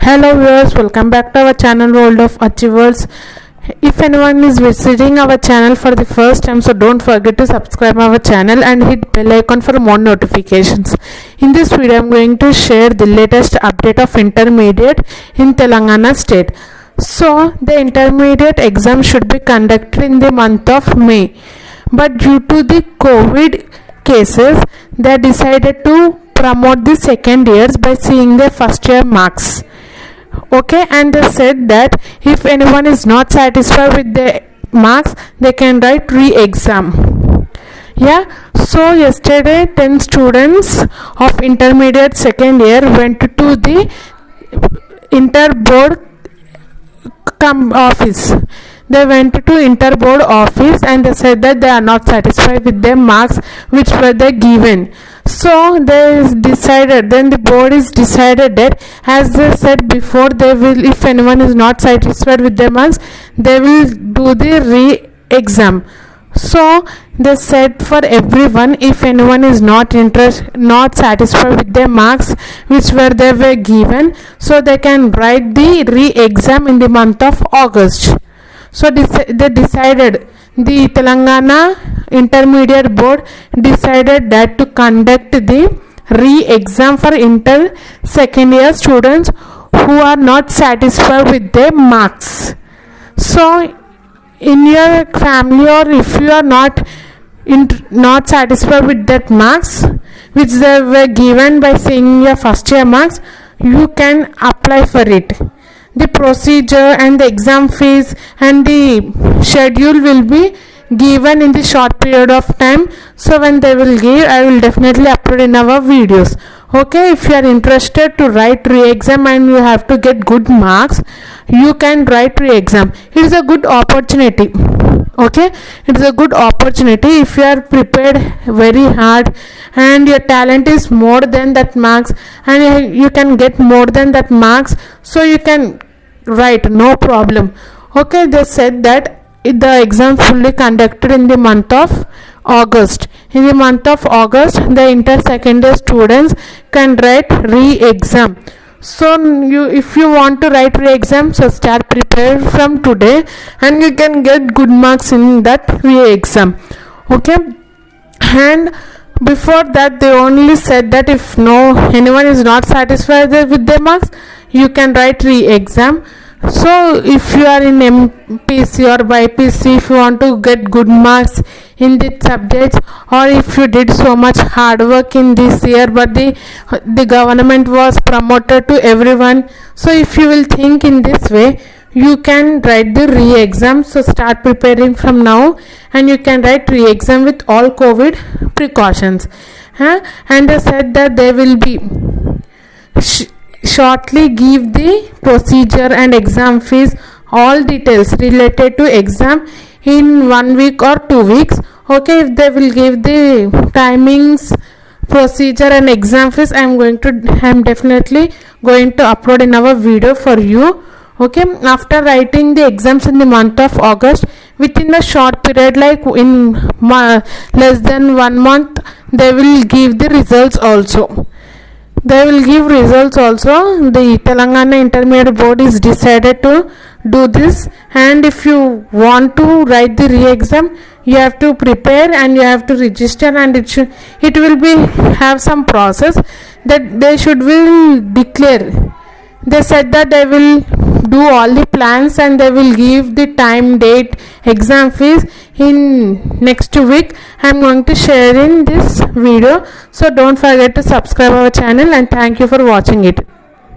Hello viewers, welcome back to our channel World of Achievers. If anyone is visiting our channel for the first time, so don't forget to subscribe our channel and hit bell icon for more notifications. In this video, I am going to share the latest update of intermediate in Telangana state. So the intermediate exam should be conducted in the month of May, but due to the COVID cases, they decided to promote the second years by seeing the first year marks. Okay, and they said that if anyone is not satisfied with the marks, they can write re-exam. Yeah, so yesterday 10 students of intermediate second year went to the inter board office. They went to inter board office and they said that they are not satisfied with their marks which were they given. So they decided, then the board is decided that, as they said before, they will, if anyone is not satisfied with their marks, they will do the re-exam. So they said for everyone, if anyone is not satisfied with their marks which they were given, so they can write the re-exam in the month of August. So they decided, the Telangana Intermediate Board decided that to conduct the re-exam for inter second year students who are not satisfied with their marks. So in your family, or if you are not satisfied with that marks which they were given by seeing your first year marks, you can apply for it. The procedure and the exam fees and the schedule will be given in the short period of time. So when they will give, I will definitely upload in our videos. Okay, if you are interested to write re-exam and you have to get good marks, you can write re-exam. It is a good opportunity. Okay, it is a good opportunity if you are prepared very hard and your talent is more than that marks and you can get more than that marks, so you can write, no problem. Okay, they said that the exam fully conducted in the month of August. In the month of August, the inter second year students can write re-exam. So if you want to write re-exam, so start prepare from today and you can get good marks in that re-exam. Okay, and before that they only said that if anyone is not satisfied with their marks, you can write re-exam. So if you are in MPC or BPC, if you want to get good marks in the subjects, or if you did so much hard work in this year but the government was promoted to everyone, so if you will think in this way, you can write the re-exam. So start preparing from now and you can write re-exam with all COVID precautions. And they said that they will be shortly give the procedure and exam fees, all details related to exam in 1 week or 2 weeks. Okay, if they will give the timings, procedure and exam fees, I am definitely going to upload in our video for you. Okay, after writing the exams in the month of August, within a short period, like in less than 1 month, they will give the results also. They will give results also. The Telangana Intermediate Board is decided to do this, and if you want to write the re-exam, you have to prepare and you have to register, and it will be have some process that they will declare. They said that they will do all the plans and they will give the time, date, exam fees in next week. I am going to share in this video, so don't forget to subscribe our channel and thank you for watching it.